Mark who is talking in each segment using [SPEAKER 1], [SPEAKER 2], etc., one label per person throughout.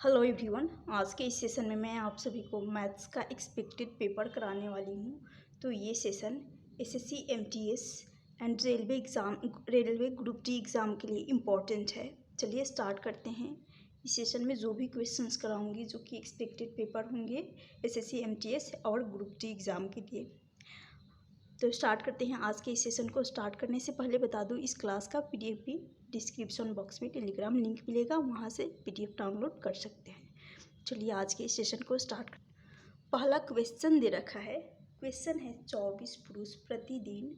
[SPEAKER 1] Hello everyone. आज के इस सेशन में मैं आप सभी को मैथ्स का एक्सपेक्टेड पेपर कराने वाली हूँ। तो ये session SSC MTS and railway group D exam के लिए इम्पॉर्टेंट है। चलिए स्टार्ट करते हैं। इस सेशन में जो भी क्वेश्चंस कराऊंगी जो कि एक्सपेक्टेड पेपर होंगे एसएससी एमटीएस और ग्रुप डी एग्ज़ाम के लिए। तो स्टार्ट करते हैं। आज के इस सेशन को स्टार्ट करने से पहले बता दूं, इस क्लास का पीडीएफ भी डिस्क्रिप्शन बॉक्स में टेलीग्राम लिंक मिलेगा, वहां से पीडीएफ डाउनलोड कर सकते हैं। चलिए आज के इस सेशन को स्टार्ट कर। पहला क्वेश्चन दे रखा है। क्वेश्चन है 24 पुरुष प्रतिदिन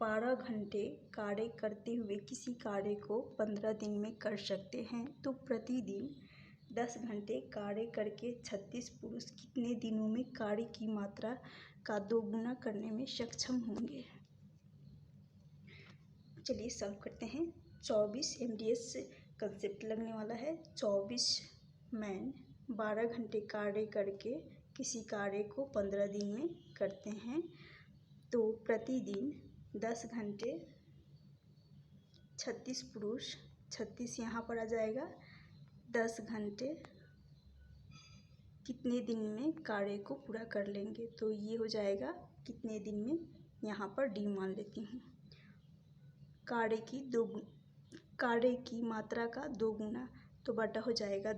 [SPEAKER 1] 12 घंटे कार्य करते हुए किसी कार्य को 15 दिन में कर सकते हैं, तो प्रतिदिन 10 घंटे कार्य करके 36 पुरुष कितने दिनों में कार्य की मात्रा का दोगुना करने में सक्षम होंगे। चलिए सॉल्व करते हैं। 24 एमडीएस कंसेप्ट लगने वाला है। 24 मैन 12 घंटे कार्य करके किसी कार्य को 15 दिन में करते हैं, तो प्रतिदिन 10 घंटे 36 पुरुष, 36 यहाँ पर आ जाएगा, 10 घंटे कितने दिन में कार्य को पूरा कर लेंगे। तो ये हो जाएगा कितने दिन में, यहाँ पर डी मान लेती हूँ। कार्य की मात्रा का 2 गुना, तो बटा हो जाएगा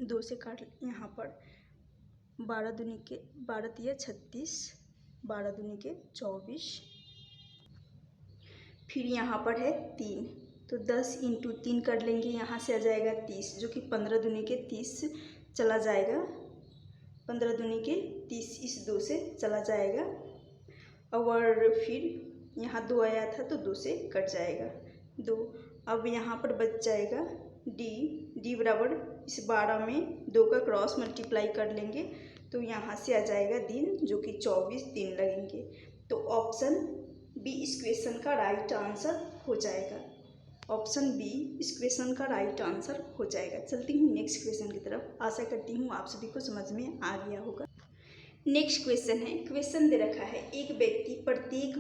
[SPEAKER 1] 2 से काट यहाँ पर 12 दूनी के 12 तिया 36, 12 दूनी के 24, फिर यहाँ पर है 3, तो 10 × 3 कर लेंगे, यहाँ से आ जाएगा 30, जो कि 15 दूनी के 30 चला जाएगा, 15 दूनी के 30 इस 2 से चला जाएगा, और फिर यहाँ 2 आया था तो 2 से कट जाएगा 2। अब यहाँ पर बच जाएगा डी बराबर इस 12 में 2 का क्रॉस मल्टीप्लाई कर लेंगे, तो यहाँ से आ जाएगा दिन, जो कि 24 दिन लगेंगे। तो ऑप्शन बी इस क्वेश्चन का राइट आंसर हो जाएगा। ऑप्शन बी इस क्वेश्चन का राइट आंसर हो जाएगा। चलती हूँ नेक्स्ट क्वेश्चन की तरफ। आशा करती हूँ आप सभी को समझ में आ गया होगा। नेक्स्ट क्वेश्चन है। क्वेश्चन दे रखा है, एक व्यक्ति प्रत्येक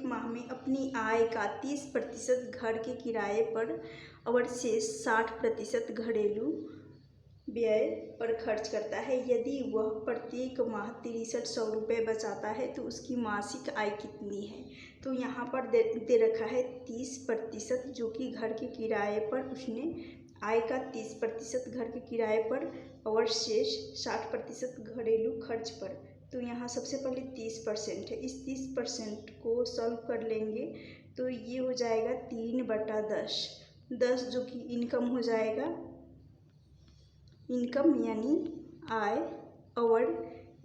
[SPEAKER 1] माह में अपनी आय का 30% घर के किराए पर और शेष 60% घरेलू व्यय पर खर्च करता है। यदि वह प्रत्येक माह 6300 रुपये बचाता है तो उसकी मासिक आय कितनी है। तो यहाँ पर दे रखा है 30%, जो कि घर के किराए पर उसने आय का 30% घर के किराए पर और शेष 60% घरेलू खर्च पर। तो यहाँ सबसे पहले 30% है, इस 30% को सॉल्व कर लेंगे तो ये हो जाएगा 3/10, 10 जो कि इनकम हो जाएगा, इनकम यानी आय, और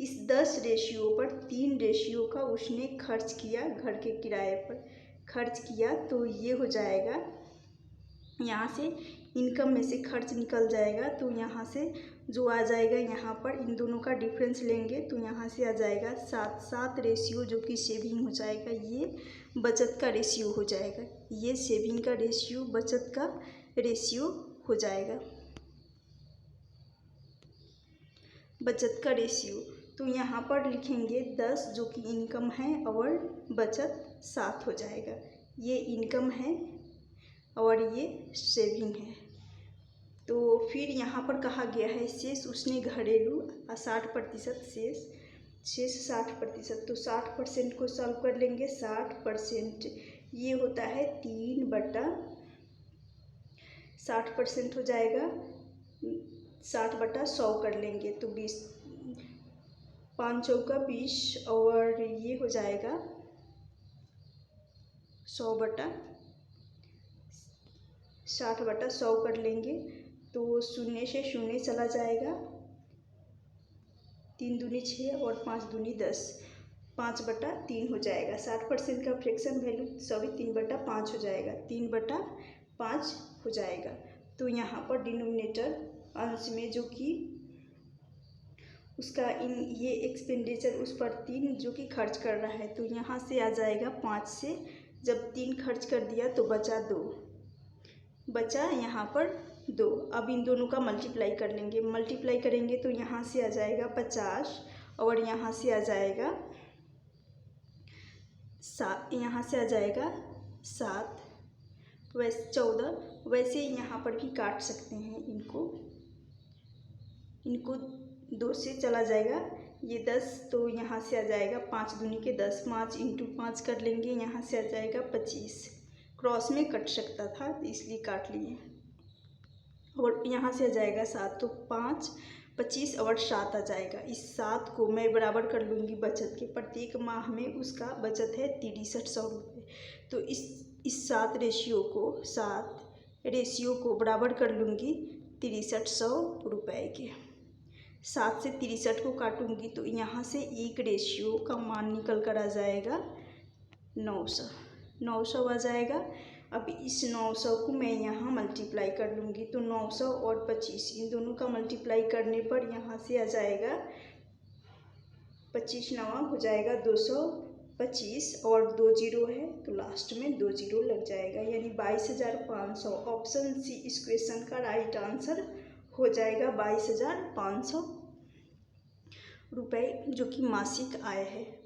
[SPEAKER 1] इस 10 रेशियो पर 3 रेशियो का उसने खर्च किया, घर के किराए पर खर्च किया, तो ये हो जाएगा, यहाँ से इनकम में से खर्च निकल जाएगा, तो यहाँ से जो आ जाएगा, यहाँ पर इन दोनों का डिफरेंस लेंगे तो यहाँ से आ जाएगा 7 रेशियो, जो कि सेविंग हो जाएगा, ये बचत का रेशियो हो जाएगा, ये सेविंग का रेशियो बचत का रेशियो हो जाएगा, बचत का रेशियो। तो यहाँ पर लिखेंगे 10 जो कि इनकम है और बचत 7 हो जाएगा, ये इनकम है और ये सेविंग है। तो फिर यहाँ पर कहा गया है शेष उसने घरेलू 60% शेष 60%, तो 60% को सॉल्व कर लेंगे। 60% ये होता है 3/60% हो जाएगा, 60/100 कर लेंगे तो 20, 5 चौका 20, और ये हो जाएगा 60/100 कर लेंगे, तो 0 से 0 चला जाएगा, 3 दूनी 6 और 5 दूनी 10, 5/3 हो जाएगा। 60% का फ्रैक्शन वैल्यू 3/5 हो जाएगा, 3/5 हो जाएगा। तो यहाँ पर डिनोमिनेटर अंश में जो कि उसका ये एक्सपेंडिचर उस पर 3 जो कि खर्च कर रहा है, तो यहाँ से आ जाएगा 5 से जब 3 खर्च कर दिया तो बचा 2, बचा यहाँ पर 2। अब इन दोनों का मल्टीप्लाई कर लेंगे, मल्टीप्लाई करेंगे तो यहाँ से आ जाएगा 50 और यहाँ से आ जाएगा 7, यहाँ से आ जाएगा 7, वैसे 14, वैसे यहाँ पर भी काट सकते हैं इनको 2 से चला जाएगा, ये 10 तो यहाँ से आ जाएगा 5 दूनी के 10, 5 इंटू 5 कर लेंगे, यहाँ से आ जाएगा 25। क्रॉस में कट सकता था तो इसलिए काट लिए। और यहाँ से आ जाएगा 7, तो 5 25 और 7 आ जाएगा। इस 7 को मैं बराबर कर लूँगी बचत के, प्रत्येक माह में उसका बचत है 6300 रुपये। तो इस 7 रेशियो को बराबर कर लूँगी 6300 रुपये के। 7 से 63 को काटूंगी तो यहाँ से एक रेशियो का मान निकल कर आ जाएगा 900 आ जाएगा। अब इस 900 को मैं यहाँ मल्टीप्लाई कर लूँगी, तो 900 और 25 इन दोनों का मल्टीप्लाई करने पर यहाँ से आ जाएगा 25 9 हो जाएगा 225 और 2 जीरो है तो लास्ट में 2 जीरो लग जाएगा, यानी 22,500। ऑप्शन सी इस क्वेश्चन का राइट आंसर हो जाएगा 22,500 रुपये, जो कि मासिक आय है,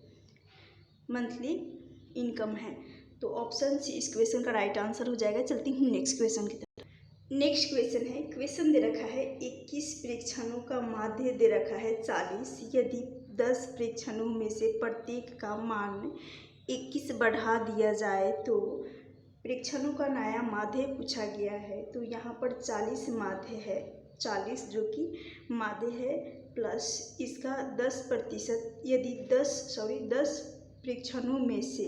[SPEAKER 1] मंथली इनकम है। तो ऑप्शन सी इस क्वेश्चन का राइट आंसर हो जाएगा। चलती हूँ नेक्स्ट क्वेश्चन की तरफ। नेक्स्ट क्वेश्चन है, क्वेश्चन दे रखा है 21 प्रेक्षणों का माध्य दे रखा है 40, यदि 10 प्रेक्षणों में से प्रत्येक का मान 21 बढ़ा दिया जाए तो प्रेक्षणों का नया माध्य पूछा गया है। तो यहाँ पर 40 माध्य है, 40 जो कि माध्य है, प्लस इसका 10%, यदि 10 प्रेक्षणों में से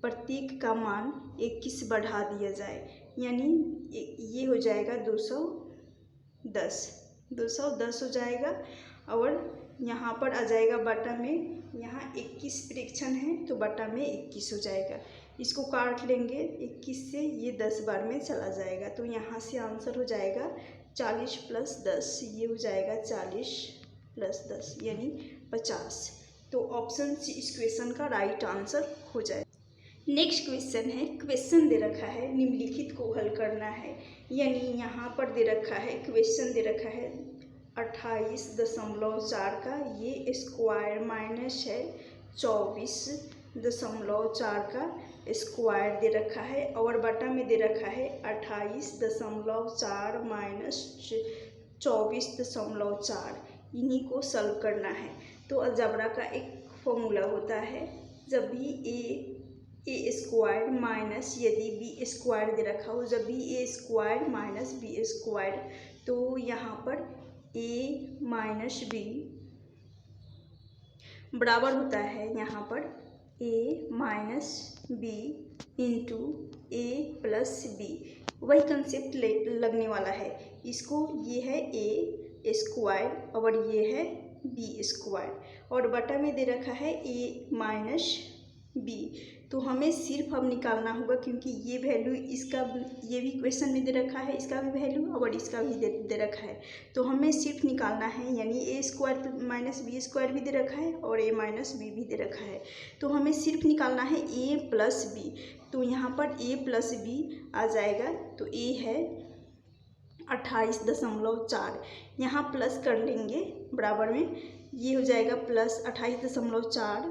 [SPEAKER 1] प्रत्येक का मान 21 बढ़ा दिया जाए, यानी ये हो जाएगा 210 हो जाएगा। और यहाँ पर आ जाएगा बटा में, यहाँ 21 प्रेक्षण है तो बटा में 21 हो जाएगा। इसको काट लेंगे 21 से, ये 10 बार में चला जाएगा, तो यहाँ से आंसर हो जाएगा 40 + 10, ये हो जाएगा 40 + 10 यानी 50। तो ऑप्शन सी इस क्वेश्चन का राइट आंसर हो जाएगा। नेक्स्ट क्वेश्चन है, क्वेश्चन दे रखा है निम्नलिखित को हल करना है, यानी यहाँ पर दे रखा है, क्वेश्चन दे रखा है 28.4 का ये स्क्वायर माइनस है 24.4 का स्क्वायर दे रखा है, और बटा में दे रखा है 28.4 माइनस 24.4, इन्हीं को सॉल्व करना है। तो अलजेब्रा का एक फॉर्मूला होता है, जब भी ए स्क्वायर माइनस यदि बी स्क्वायर दे रखा हो, जब भी ए स्क्वायर माइनस बी स्क्वायर, तो यहाँ पर ए माइनस बी बराबर होता है यहाँ पर ए माइनस बी इंटू ए प्लस बी, वही कंसेप्ट लगने वाला है। इसको ये है ए स्क्वायर और ये है बी स्क्वायर, और बटा में दे रखा है ए माइनस बी। तो हमें सिर्फ अब निकालना होगा, क्योंकि ये वैल्यू इसका ये भी क्वेश्चन में दे रखा है, इसका भी वैल्यू और इसका भी दे रखा है, तो हमें सिर्फ निकालना है, यानी ए स्क्वायर माइनस बी स्क्वायर भी दे रखा है और ए माइनस बी भी दे रखा है, तो हमें सिर्फ निकालना है ए प्लस बी। तो यहाँ पर ए प्लस बी आ जाएगा, तो ए है 28.4, यहाँ प्लस कर लेंगे बराबर में, ये हो जाएगा प्लस 28.4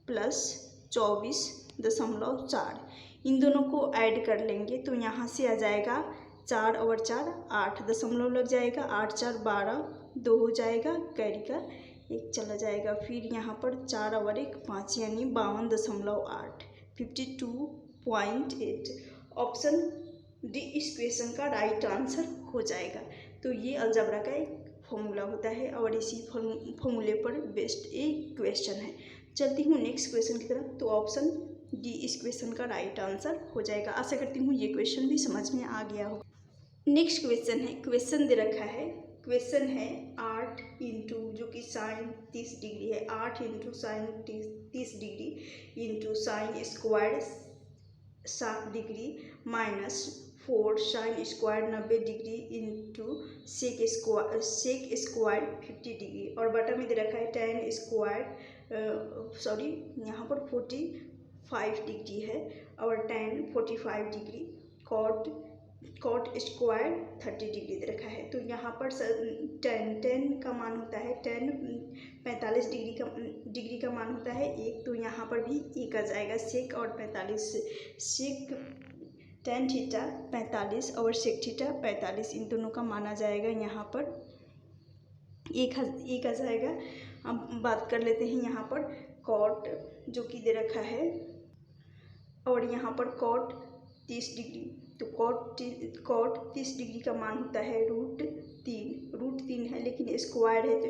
[SPEAKER 1] प्लस 24.4, इन दोनों को ऐड कर लेंगे, तो यहाँ से आ जाएगा 4 और 4 8 दशमलव लग जाएगा, 8 4 12, 2 हो जाएगा, कैरी का 1 चला जाएगा, फिर यहाँ पर 4 और 1 5 यानी 52.8 52.8। ऑप्शन डी इस क्वेश्चन का राइट आंसर हो जाएगा। तो ये अलजेब्रा का एक फॉर्मूला होता है और इसी फॉर्मूले पर बेस्ड एक क्वेश्चन है। चलती हूँ नेक्स्ट क्वेश्चन की तरफ। तो ऑप्शन डी इस क्वेश्चन का राइट आंसर हो जाएगा। आशा करती हूँ ये क्वेश्चन भी समझ में आ गया हो। नेक्स्ट क्वेश्चन है, क्वेश्चन दे रखा है, क्वेश्चन है 8 इंटू जो कि साइन 30 डिग्री है, 8 into sine 30 degree into sine square 60 degree minus 4 sine square 90 degree into sec square 50 degree, और बटा में दे रखा है टेन स्क्वायर यहाँ पर 45 डिग्री है और tan 45 degree, cot square 30 degree दे रखा है। तो यहाँ पर टेन का मान होता है 45 डिग्री का मान होता है 1, तो यहाँ पर भी 1 आ जाएगा, सेक और 45 सेक tan थीटा 45 और sec थीटा 45, इन दोनों का मान आ जाएगा यहाँ पर एक आ जाएगा। अब बात कर लेते हैं यहाँ पर cot जो कि दे रखा है, और यहाँ पर cot 30 डिग्री, तो cot 30 डिग्री का मान होता है √3 है, लेकिन स्क्वायर है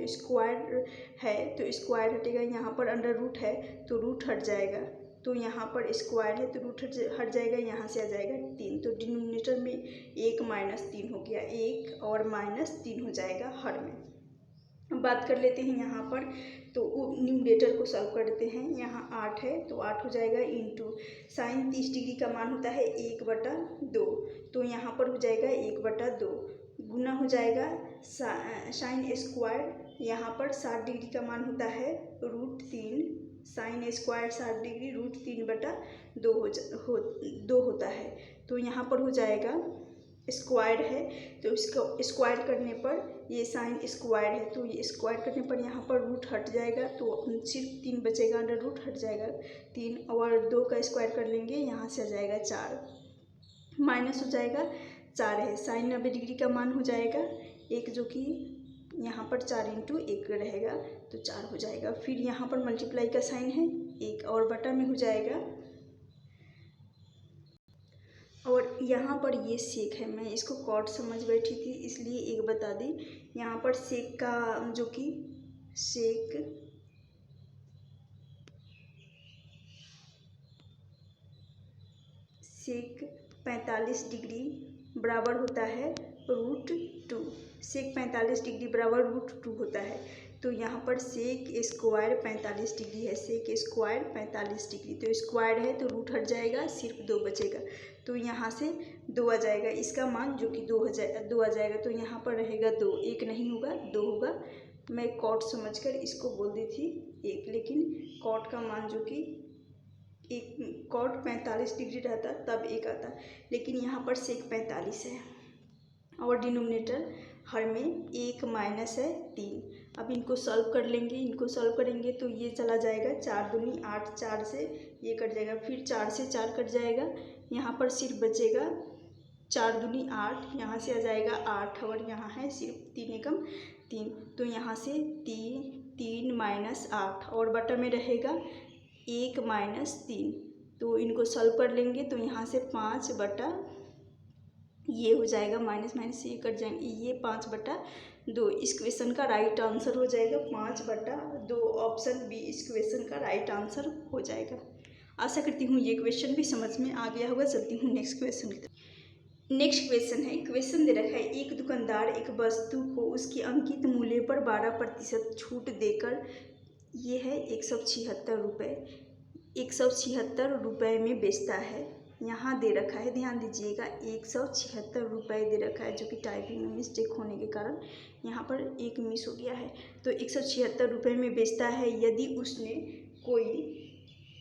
[SPEAKER 1] तो स्क्वायर हटेगा। यहाँ पर अंडर रूट है तो रूट हट जाएगा, तो यहाँ पर स्क्वायर है तो रूट हट जाएगा, यहाँ से आ जाएगा 3, तो डिनोमिनेटर में 1 - 3 हो गया, 1 और -3 हो जाएगा हर में। अब बात कर लेते हैं यहाँ पर, तो न्यूमरेटर को सॉल्व करते हैं। यहाँ 8 है तो 8 हो जाएगा इंटू साइन 30 डिग्री का मान होता है 1/2, तो यहाँ पर हो जाएगा 1/2 गुना हो जाएगा साइन स्क्वायर, यहाँ पर 60 डिग्री का मान होता है √3, साइन स्क्वायर 60 डिग्री √3/2 होता है, तो यहाँ पर हो जाएगा स्क्वायर है तो इसको स्क्वायर करने पर ये साइन स्क्वायर है तो ये स्क्वायर करने पर यहाँ पर रूट हट जाएगा, तो सिर्फ 3 बचेगा, अंडर रूट हट जाएगा 3, और 2 का स्क्वायर कर लेंगे, यहाँ से आ जाएगा 4, माइनस हो जाएगा 4 है, साइन 90 डिग्री का मान हो जाएगा 1, जो कि यहाँ पर 4 × 1 रहेगा तो 4 हो जाएगा। फिर यहाँ पर मल्टीप्लाई का साइन है 1 और बटा में हो जाएगा, और यहाँ पर ये सेक है, मैं इसको कॉट समझ बैठी थी इसलिए एक बता दी। यहाँ पर सेक का जो कि सेक 45 डिग्री बराबर होता है √2, सेक 45 डिग्री बराबर √2 होता है, तो यहाँ पर सेक स्क्वायर 45 डिग्री है, सेक स्क्वायर 45 डिग्री, तो स्क्वायर है तो रूट हट जाएगा, सिर्फ 2 बचेगा, तो यहाँ से 2 आ जाएगा, इसका मान जो कि 2 आ जाएगा, तो यहाँ पर रहेगा 2, 1 नहीं होगा 2 होगा। मैं कॉट समझकर इसको बोल दी थी 1, लेकिन कॉट का मान जो कि कॉट 45 डिग्री रहता तब 1 आता, लेकिन यहाँ पर सेक 45 है, और डिनोमिनेटर हर में 1 माइनस है 3। अब इनको सॉल्व कर लेंगे, इनको सॉल्व करेंगे तो ये चला जाएगा 4 दूनी 8, 4 से ये कट जाएगा, फिर 4 से 4 कट जाएगा, यहाँ पर सिर्फ बचेगा 4 दूनी 8, यहाँ से आ जाएगा 8, और यहाँ है सिर्फ 3 एकम 3, तो यहाँ से 3 - 8 और बटा में रहेगा 1 - 3, तो इनको सॉल्व कर लेंगे तो यहाँ से 5 ये हो जाएगा, माइनस माइनस ये कट जाएंगे, ये 5/2 इस क्वेश्चन का राइट आंसर हो जाएगा, 5/2 ऑप्शन बी इस क्वेश्चन का राइट आंसर हो जाएगा। आशा करती हूँ ये क्वेश्चन भी समझ में आ गया होगा। चलती हूँ नेक्स्ट क्वेश्चन की तरफ। नेक्स्ट क्वेश्चन है, क्वेश्चन दे रखा है, एक दुकानदार एक वस्तु को उसकी अंकित मूल्य पर 12% छूट देकर, ये है 176 रुपये, 176 रुपये में बेचता है। यहाँ दे रखा है, ध्यान दीजिएगा 176 रुपये दे रखा है, जो कि टाइपिंग में मिस्टेक होने के कारण यहाँ पर एक मिस हो गया है, तो 176 रुपये में बेचता है। यदि उसने कोई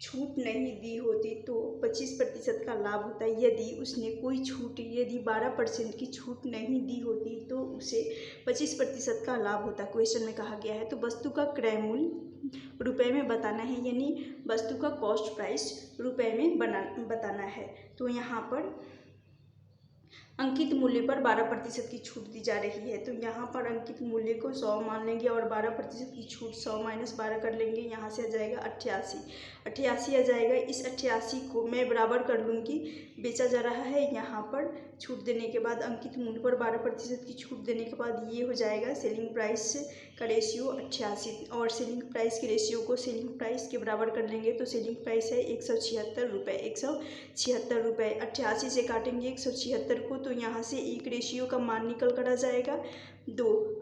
[SPEAKER 1] छूट नहीं दी होती तो 25% का लाभ होता है। यदि उसने कोई छूट, यदि 12% की छूट नहीं दी होती तो उसे 25% का लाभ होता। क्वेश्चन में कहा गया है, तो वस्तु का क्रय मूल्य रुपए में बताना है, यानी वस्तु का कॉस्ट प्राइस रुपए में बताना है। तो यहाँ पर अंकित मूल्य पर 12% की छूट दी जा रही है, तो यहाँ पर अंकित मूल्य को 100 मान लेंगे और 12% की छूट 100 - 12 कर लेंगे, यहाँ से आ जाएगा 88 आ जाएगा। इस 88 को मैं बराबर कर लूँगी, बेचा जा रहा है, यहाँ पर छूट देने के बाद अंकित मूल्य पर 12% की छूट देने के बाद ये हो जाएगा सेलिंग प्राइस का रेशियो 88, और सेलिंग प्राइस के रेशियो को सेलिंग प्राइस के बराबर कर लेंगे, तो सेलिंग प्राइस है 176 रुपये, 176 रुपये। 88 से काटेंगे 176 को, तो यहाँ से एक रेशियो का मान निकल कर आ जाएगा 2,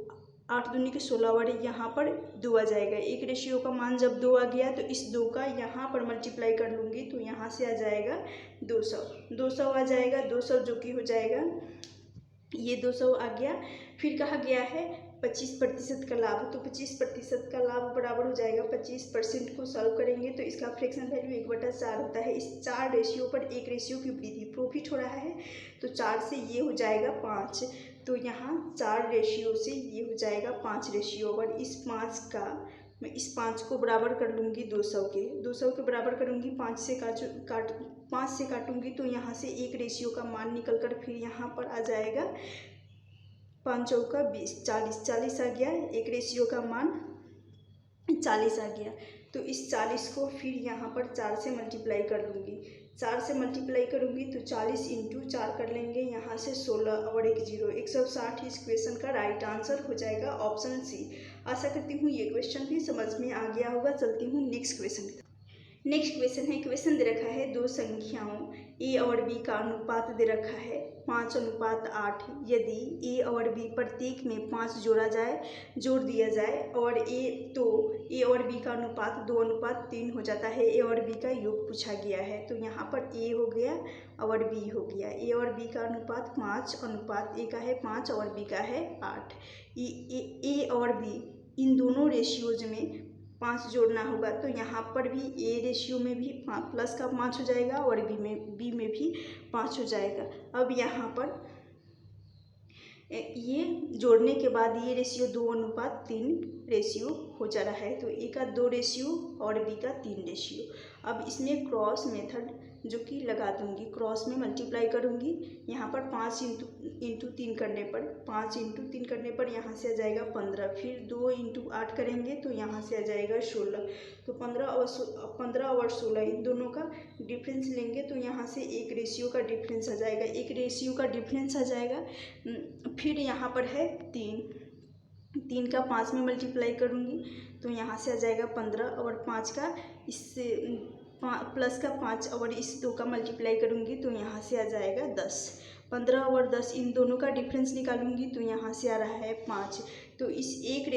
[SPEAKER 1] 8 दूनी के 16 और यहाँ पर 2 आ जाएगा। एक रेशियो का मान जब 2 आ गया तो इस 2 का यहाँ पर मल्टीप्लाई कर लूँगी, तो यहाँ से आ जाएगा 200 आ जाएगा, 200 जो कि हो जाएगा, ये 200 आ गया। फिर कहा गया है 25% का लाभ, तो 25% का लाभ बराबर हो जाएगा 25% को सॉल्व करेंगे तो इसका फ्रैक्शन वैल्यू 1/4 होता है। इस 4 रेशियो पर एक रेशियो की वृद्धि, प्रॉफिट हो रहा है, तो 4 से ये हो जाएगा 5, तो यहाँ 4 रेशियो से ये हो जाएगा 5 रेशियो, और इस 5 का मैं इस 5 को बराबर कर लूँगी 200 के बराबर करूँगी, 5 से 5 से काटूंगी तो यहाँ से एक रेशियो का मान निकल कर फिर यहाँ पर आ जाएगा 5 चौका 20, 40 आ गया। एक रेशियो का मान 40 आ गया। तो इस 40 को फिर यहाँ पर 4 से मल्टीप्लाई कर लूँगी। 4 से मल्टीप्लाई करूँगी तो 40 इंटू 4 कर लेंगे, यहाँ से 16 और एक 0, 160। इस क्वेश्चन का राइट आंसर हो जाएगा ऑप्शन सी। आशा करती हूँ ये क्वेश्चन भी समझ में आ गया होगा। चलती हूँ नेक्स्ट क्वेश्चन की तरफ। नेक्स्ट क्वेश्चन है, क्वेश्चन दे रखा है दो संख्याओं ए और बी का अनुपात दे रखा है 5:8। यदि ए और बी प्रत्येक में 5 जोड़ दिया जाए और ए और बी का अनुपात 2:3 हो जाता है। ए और बी का योग पूछा गया है। तो यहाँ पर ए हो गया और बी हो गया। ए और बी का अनुपात 5 ए का है 5 और बी का है 8। ए और बी इन दोनों रेशियोज में 5 जोड़ना होगा। तो यहाँ पर भी ए रेशियो में भी प्लस का 5 हो जाएगा और बी में भी 5 हो जाएगा। अब यहाँ पर ये जोड़ने के बाद ये रेशियो 2:3 रेशियो हो जा रहा है। तो ए का 2 रेशियो और बी का 3 रेशियो। अब इसमें क्रॉस मेथड जो कि लगा दूंगी, क्रॉस में मल्टीप्लाई करूंगी। यहाँ पर 5 इंटू 3 करने पर यहाँ से आ जाएगा 15। फिर 2 इंटू 8 करेंगे तो यहाँ से आ जाएगा 16। तो 15 और 16 इन दोनों का डिफरेंस लेंगे तो यहाँ से एक रेशियो का डिफरेंस आ जाएगा। फिर यहाँ पर है 3 का 5 में मल्टीप्लाई करूँगी तो यहाँ से आ जाएगा 15 और 5 का इससे प्लस का 5 और इस 2 का मल्टीप्लाई करूँगी तो यहाँ से आ जाएगा 10। 15 और 10 इन दोनों का डिफरेंस निकालूंगी तो यहाँ से आ रहा है 5। तो इस एक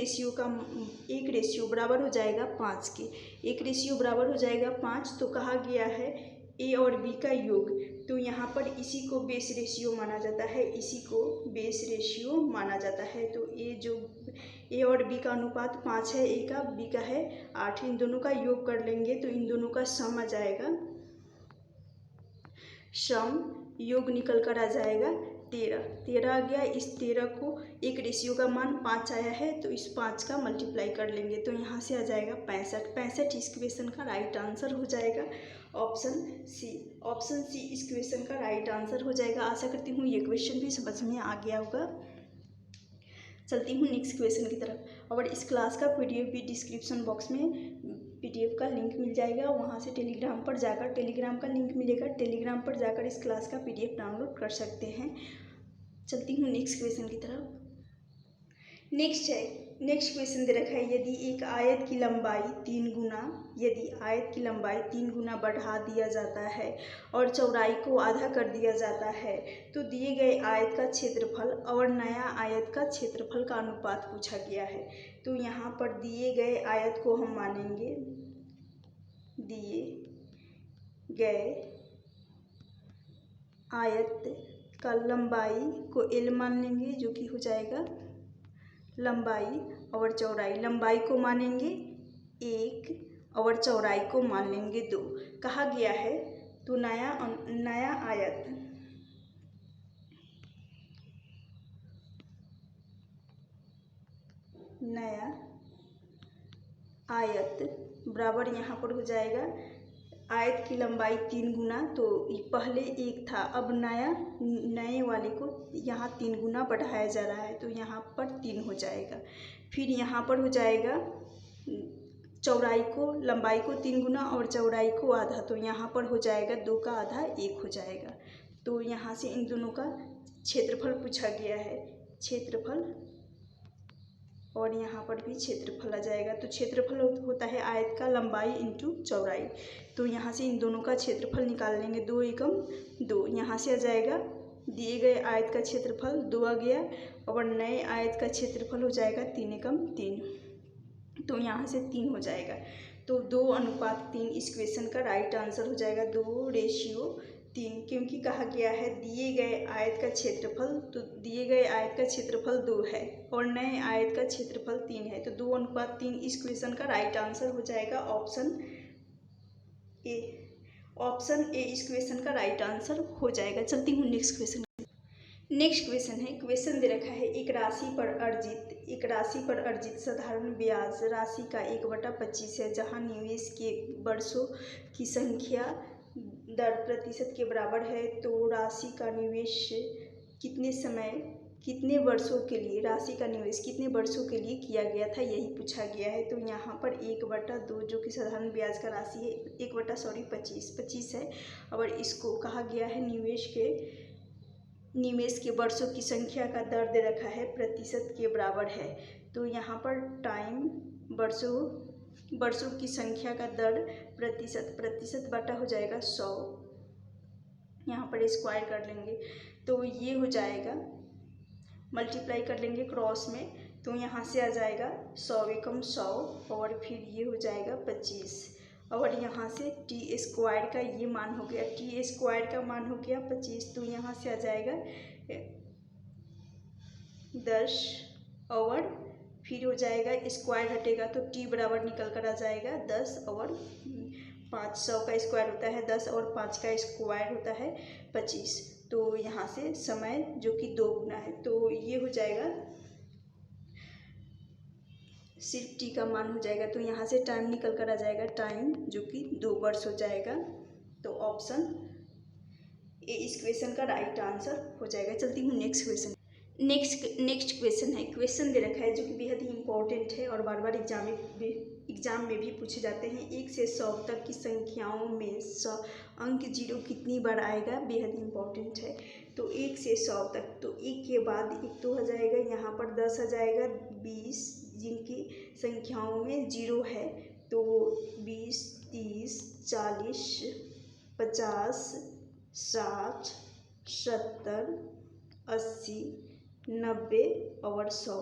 [SPEAKER 1] रेशियो बराबर हो जाएगा 5 के। एक रेशियो बराबर हो जाएगा 5। तो कहा गया है ए और बी का योग। तो यहाँ पर इसी को बेस रेशियो माना जाता है। तो ए और बी का अनुपात 5 है, ए का बी का है 8। इन दोनों का योग कर लेंगे तो इन दोनों का सम आ जाएगा। सम योग निकल कर आ जाएगा 13 आ गया। इस 13 को एक रेशियो का मान 5 आया है तो इस 5 का मल्टीप्लाई कर लेंगे तो यहाँ से आ जाएगा 65। इस क्वेश्चन का राइट आंसर हो जाएगा ऑप्शन सी इस क्वेश्चन का राइट आंसर हो जाएगा। आशा करती हूँ ये क्वेश्चन भी समझ में आ गया होगा। चलती हूँ नेक्स्ट क्वेश्चन की तरफ। और इस क्लास का पीडीएफ भी डिस्क्रिप्शन बॉक्स में पीडीएफ का लिंक मिल जाएगा, वहाँ से टेलीग्राम का लिंक मिलेगा। टेलीग्राम पर जाकर इस क्लास का पीडीएफ डाउनलोड कर सकते हैं। चलती हूँ नेक्स्ट क्वेश्चन की तरफ। नेक्स्ट क्वेश्चन दे रखा है, यदि आयत की लंबाई 3 गुना बढ़ा दिया जाता है और चौड़ाई को आधा कर दिया जाता है तो दिए गए आयत का क्षेत्रफल और नया आयत का क्षेत्रफल का अनुपात पूछा गया है। तो यहाँ पर दिए गए आयत को हम मानेंगे, दिए गए आयत का लंबाई को L मान लेंगे जो कि हो जाएगा लंबाई, और चौड़ाई लंबाई को मानेंगे 1 और चौड़ाई को मान लेंगे 2। कहा गया है तो नया आयत बराबर यहाँ पर हो जाएगा आयत की लंबाई 3 गुना। तो पहले 1 था, अब नए वाले को यहाँ 3 गुना बढ़ाया जा रहा है तो यहाँ पर 3 हो जाएगा। फिर यहाँ पर हो जाएगा लंबाई को 3 गुना और चौड़ाई को आधा। तो यहाँ पर हो जाएगा 2 का आधा 1 हो जाएगा। तो यहाँ से इन दोनों का क्षेत्रफल पूछा गया है, क्षेत्रफल, और यहाँ पर भी क्षेत्रफल आ जाएगा। तो क्षेत्रफल होता है आयत का लंबाई इंटू चौड़ाई। तो यहाँ से इन दोनों का क्षेत्रफल निकाल लेंगे, 2 एकम 2। यहाँ से आ जाएगा दिए गए आयत का क्षेत्रफल 2 आ गया और नए आयत का क्षेत्रफल हो जाएगा 3 एकम 3। तो यहाँ से 3 हो जाएगा। तो 2:3 इस क्वेश्चन का राइट आंसर हो जाएगा, 2:3, क्योंकि कहा गया है दिए गए आयत का क्षेत्रफल। तो दिए गए आयत का क्षेत्रफल 2 है और नए आयत का क्षेत्रफल 3 है। तो 2:3 इस क्वेश्चन का राइट आंसर हो जाएगा ऑप्शन ए इस क्वेश्चन का राइट आंसर हो जाएगा। चलती हूँ नेक्स्ट क्वेश्चन है, क्वेश्चन दे रखा है, एक राशि पर अर्जित साधारण ब्याज राशि का 1/25 है, जहाँ निवेश के वर्षों की संख्या दर प्रतिशत के बराबर है तो राशि का निवेश कितने वर्षों के लिए, राशि का निवेश कितने वर्षों के लिए किया गया था, यही पूछा गया है। तो यहाँ पर 1/2 जो कि साधारण ब्याज का राशि है, 25 है। और इसको कहा गया है निवेश के वर्षों की संख्या का दर दे रखा है प्रतिशत के बराबर है। तो यहाँ पर टाइम वर्षों की संख्या का दर प्रतिशत बटा हो जाएगा 100, यहाँ पर स्क्वायर कर लेंगे तो ये हो जाएगा, मल्टीप्लाई कर लेंगे क्रॉस में तो यहाँ से आ जाएगा 100 एकम 100 और फिर ये हो जाएगा 25 और यहाँ से टी स्क्वायर का ये मान हो गया, टी स्क्वायर का मान हो गया 25। तो यहाँ से आ जाएगा 10 और फिर हो जाएगा स्क्वायर हटेगा तो टी बराबर निकल कर आ जाएगा 10 और 500 का स्क्वायर होता है 10 और 5 का स्क्वायर होता है 25। तो यहाँ से समय जो कि 2 गुना है तो ये हो जाएगा, सिर्फ टी का मान हो जाएगा। तो यहाँ से टाइम निकल कर आ जाएगा, टाइम जो कि 2 वर्ष हो जाएगा। तो ऑप्शन ए इस क्वेश्चन का राइट आंसर हो जाएगा। चलती हूँ नेक्स्ट क्वेश्चन। नेक्स्ट क्वेश्चन है, क्वेश्चन दे रखा है जो कि बेहद ही इंपॉर्टेंट है और बार बार एग्जाम में भी पूछे जाते हैं। 1 से 100 तक की संख्याओं में अंक 0 कितनी बार आएगा, बेहद इंपॉर्टेंट है। तो 1 से 100 तक, तो 1 के बाद 1 तो हो जाएगा, यहाँ पर 10 आ जाएगा, 20 जिनकी संख्याओं में 0 है तो 20, 30, 40, 50, 60, 70, 80, 90 और 100।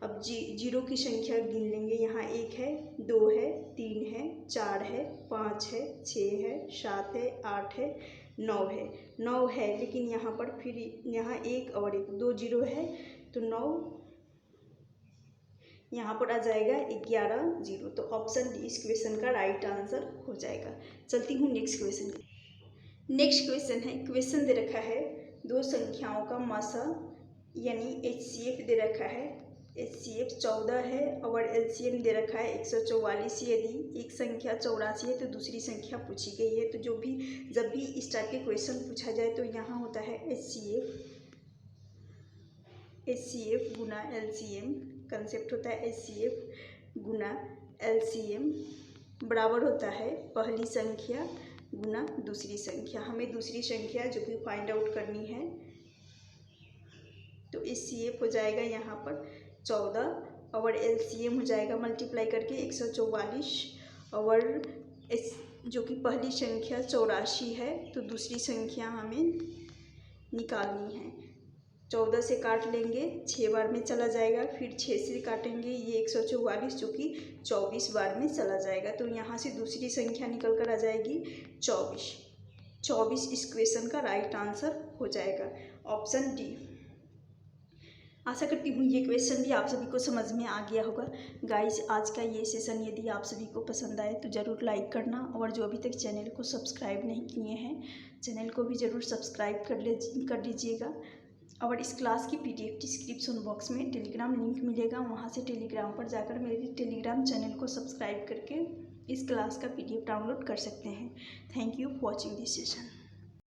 [SPEAKER 1] अब जीरो की संख्या गिन लेंगे, यहाँ 1 है, 2 है, 3 है, 4 है, 5 है, 6 है, 7 है, 8 है, 9 है लेकिन यहाँ पर फिर यहाँ 1 और 1 2 जीरो है तो 9 यहाँ पर आ जाएगा 11 जीरो। तो ऑप्शन डी इस क्वेश्चन का राइट आंसर हो जाएगा। चलती हूँ नेक्स्ट क्वेश्चन। नेक्स्ट क्वेश्चन है, क्वेश्चन दे रखा है 2 संख्याओं का मासा यानी HCF दे रखा है, HCF 14 है और LCM दे रखा है 144। यदि एक संख्या 84 है तो दूसरी संख्या पूछी गई है। तो जब भी इस टाइप के क्वेश्चन पूछा जाए तो यहाँ होता है HCF गुना LCM, कंसेप्ट होता है HCF गुना LCM बराबर होता है पहली संख्या गुना दूसरी संख्या। हमें दूसरी संख्या जो कि फाइंड आउट करनी है तो HCF हो जाएगा यहाँ पर 14 और LCM हो जाएगा मल्टीप्लाई करके 144 और जो कि पहली संख्या 84 है तो दूसरी संख्या हमें निकालनी है। 14 से काट लेंगे, 6 बार में चला जाएगा, फिर 6 से काटेंगे, ये 144 जो कि 24 बार में चला जाएगा। तो यहाँ से दूसरी संख्या निकल कर आ जाएगी 24 इस क्वेश्चन का राइट आंसर हो जाएगा, ऑप्शन डी। आशा करती हूँ ये क्वेश्चन भी आप सभी को समझ में आ गया होगा। गाइस आज का ये सेशन यदि आप सभी को पसंद आए तो ज़रूर लाइक करना और जो अभी तक चैनल को सब्सक्राइब नहीं किए हैं चैनल को भी ज़रूर सब्सक्राइब कर लीजिएगा। और इस क्लास की PDF डिस्क्रिप्शन बॉक्स में टेलीग्राम लिंक मिलेगा, वहाँ से टेलीग्राम पर जाकर मेरे टेलीग्राम चैनल को सब्सक्राइब करके इस क्लास का PDF डाउनलोड कर सकते हैं। Thank you for watching this session.